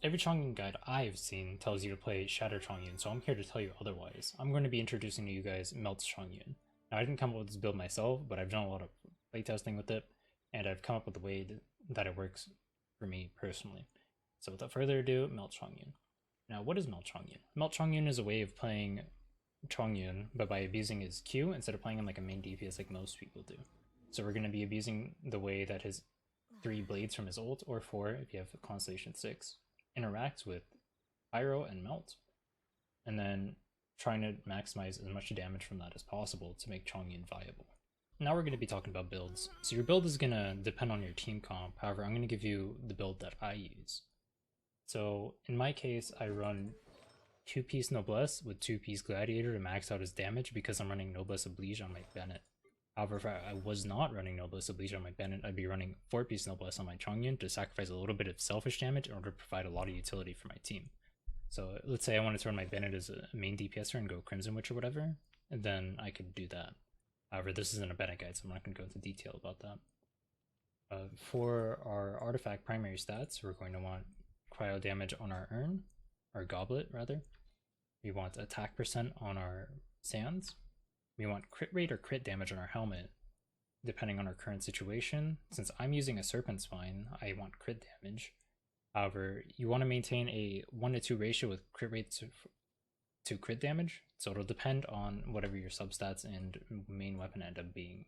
Every Chongyun guide I've seen tells you to play Shatter Chongyun, so I'm here to tell you otherwise. I'm going to be introducing to you guys Melt's Chongyun. Now, I didn't come up with this build myself, but I've done a lot of playtesting with it, and I've come up with a way that it works for me personally. So without further ado, Melt Chongyun. Now, what is Melt Chongyun? Melt Chongyun is a way of playing Chongyun, but by abusing his Q instead of playing him like a main DPS like most people do. So we're going to be abusing the way that his 3 blades from his ult, or 4 if you have Constellation 6, interacts with Pyro and Melt, and then trying to maximize as much damage from that as possible to make Chongyun viable. Now we're going to be talking about builds. So your build is going to depend on your team comp, however I'm going to give you the build that I use. So in my case, I run 2-piece Noblesse with 2-piece Gladiator to max out his damage because I'm running Noblesse Oblige on my Bennett. However, if I was not running Noblesse Oblige on my Bennett, I'd be running 4-piece Noblesse on my Chongyun to sacrifice a little bit of selfish damage in order to provide a lot of utility for my team. So let's say I wanted to run my Bennett as a main DPSer and go Crimson Witch or whatever, and then I could do that. However, this isn't a Bennett guide, so I'm not going to go into detail about that. For our artifact primary stats, we're going to want cryo damage on our urn, or goblet rather. We want attack percent on our sands. We want crit rate or crit damage on our helmet, depending on our current situation. Since I'm using a Serpent Spine, I want crit damage. However, you want to maintain a 1-to-2 ratio with crit rate to crit damage, so it'll depend on whatever your substats and main weapon end up being.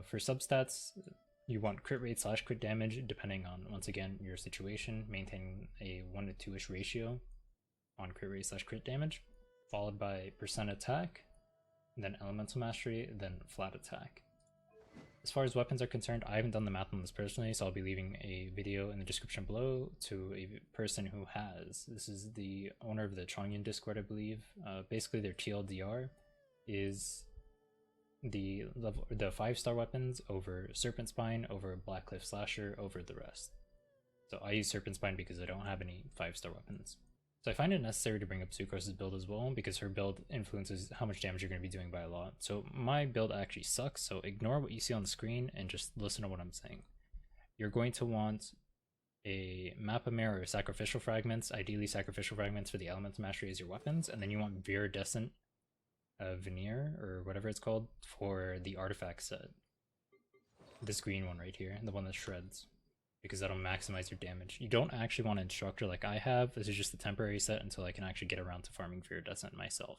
For substats, you want crit rate / crit damage depending on, once again, your situation, maintaining a 1-to-2-ish ratio on crit rate / crit damage, followed by percent attack, then elemental mastery, then flat attack. As far as weapons are concerned, I haven't done the math on this personally, so I'll be leaving a video in the description below to a person who has. This is the owner of the Chongyun Discord, I believe. Basically, their TLDR is the 5-star weapons over Serpent Spine, over Blackcliff Slasher, over the rest. So I use Serpent Spine because I don't have any 5-star weapons. So I find it necessary to bring up Sucrose's build as well, because her build influences how much damage you're going to be doing by a lot. So my build actually sucks, so ignore what you see on the screen and just listen to what I'm saying. You're going to want a Map of Mirror or Sacrificial Fragments, ideally Sacrificial Fragments for the Elemental Mastery as your weapons, and then you want Viridescent Veneer, or whatever it's called, for the artifact set. This green one right here, the one that shreds, because that'll maximize your damage. You don't actually want an Instructor like I have. This is just a temporary set until I can actually get around to farming Viridescent myself.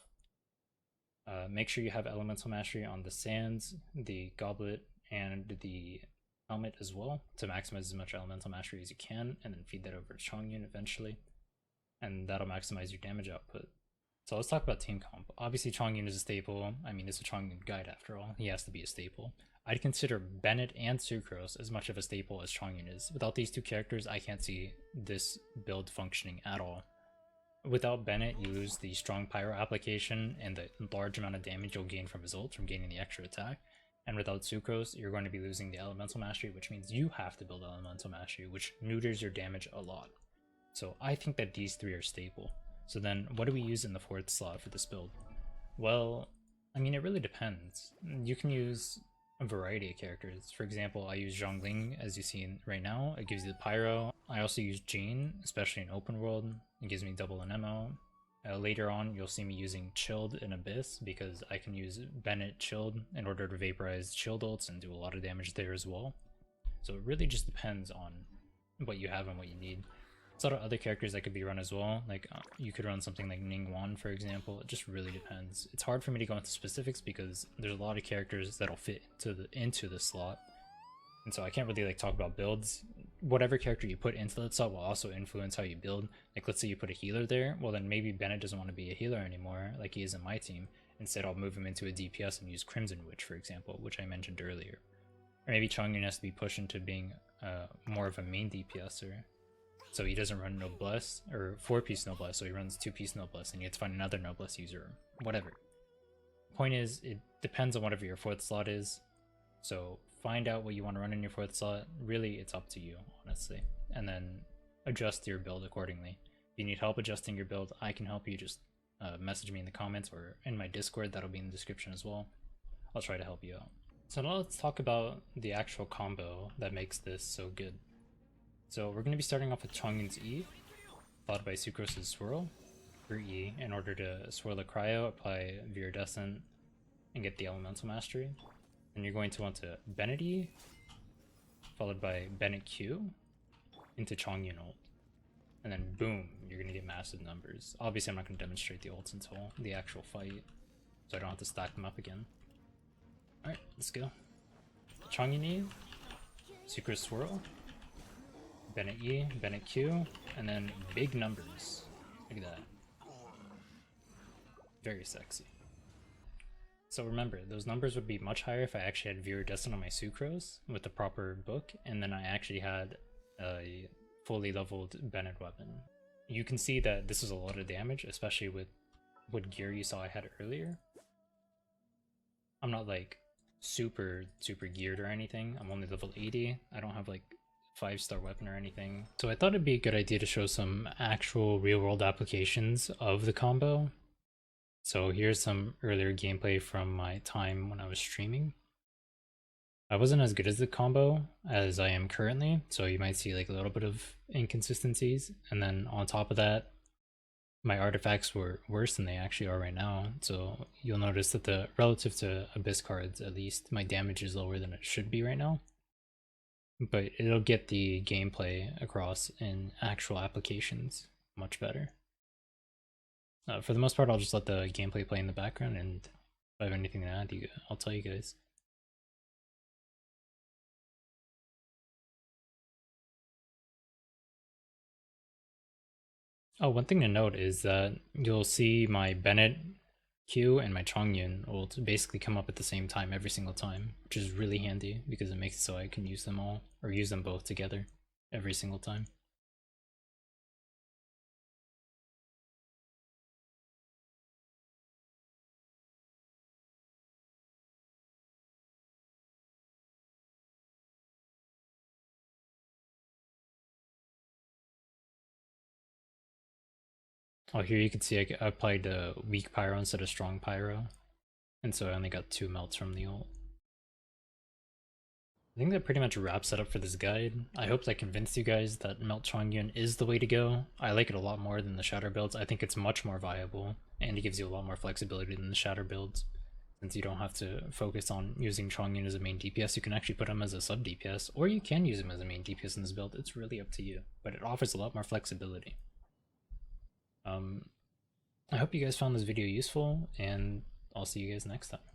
Make sure you have Elemental Mastery on the Sands, the Goblet, and the Helmet as well to maximize as much Elemental Mastery as you can, and then feed that over to Chongyun eventually, and that'll maximize your damage output. So let's talk about team comp. Obviously Chongyun is a staple. I mean, it's a Chongyun guide after all. He has to be a staple. I'd consider Bennett and Sucrose as much of a staple as Chongyun is. Without these two characters, I can't see this build functioning at all. Without Bennett, you lose the strong pyro application and the large amount of damage you'll gain from his ult from gaining the extra attack. And without Sucrose, you're going to be losing the elemental mastery, which means you have to build elemental mastery, which neuters your damage a lot. So I think that these three are staple. So then what do we use in the 4th slot for this build? Well, I mean, it really depends. You can use a variety of characters. For example, I use Zhongling, as you see right now. It gives you the pyro. I also use Jean, especially in open world. It gives me double an ammo. Later on, you'll see me using Chilled in Abyss, because I can use Bennett Chilled in order to vaporize Chilled ults and do a lot of damage there as well. So it really just depends on what you have and what you need. There's a lot of other characters that could be run as well, like you could run something like Ningguang, for example. It just really depends. It's hard for me to go into specifics because there's a lot of characters that'll fit into the slot, and so I can't really like talk about builds. Whatever character you put into that slot will also influence how you build. Like let's say you put a healer there, well then maybe Bennett doesn't want to be a healer anymore like he is in my team. Instead I'll move him into a DPS and use Crimson Witch, for example, which I mentioned earlier. Or maybe Chongyun has to be pushed into being more of a main DPSer. So he doesn't run Noblesse, or 4-piece Noblesse, so he runs 2-piece Noblesse, and you have to find another Noblesse user, whatever. Point is, it depends on whatever your 4th slot is, so find out what you want to run in your 4th slot. Really, it's up to you, honestly, and then adjust your build accordingly. If you need help adjusting your build, I can help you. Just message me in the comments or in my Discord, that'll be in the description as well. I'll try to help you out. So now let's talk about the actual combo that makes this so good. So we're going to be starting off with Chongyun's E, followed by Sucrose's Swirl for E in order to swirl the Cryo, apply Viridescent, and get the Elemental Mastery. And you're going to want to Bennett E, followed by Bennett Q, into Chongyun ult. And then boom, you're going to get massive numbers. Obviously I'm not going to demonstrate the ults until the actual fight, so I don't have to stack them up again. Alright, let's go. Chongyun E, Sucrose Swirl, Bennett E, Bennett Q, and then big numbers. Look at that. Very sexy. So remember, those numbers would be much higher if I actually had Viridescent on my Sucrose with the proper book, and then I actually had a fully leveled Bennett weapon. You can see that this is a lot of damage, especially with what gear you saw I had earlier. I'm not like super geared or anything. I'm only level 80. I don't have like 5-star weapon or anything. So I thought it'd be a good idea to show some actual real-world applications of the combo. So here's some earlier gameplay from my time when I was streaming. I wasn't as good as the combo as I am currently, so you might see like a little bit of inconsistencies. And then on top of that, my artifacts were worse than they actually are right now. So you'll notice that the relative to Abyss cards, at least, my damage is lower than it should be right now. But it'll get the gameplay across in actual applications much better. For the most part, I'll just let the gameplay play in the background, and if I have anything to add, I'll tell you guys. Oh, one thing to note is that you'll see my Bennett Q and my Chongyun will basically come up at the same time every single time, which is really handy because it makes it so I can use them all, or use them both together every single time. Oh, here you can see I applied a weak pyro instead of strong pyro, and so I only got 2 melts from the ult. I think that pretty much wraps it up for this guide. I hope that convinced you guys that Melt Chongyun is the way to go. I like it a lot more than the Shatter builds. I think it's much more viable, and it gives you a lot more flexibility than the Shatter builds. Since you don't have to focus on using Chongyun as a main DPS, you can actually put him as a sub DPS, or you can use him as a main DPS in this build. It's really up to you, but it offers a lot more flexibility. I hope you guys found this video useful, and I'll see you guys next time.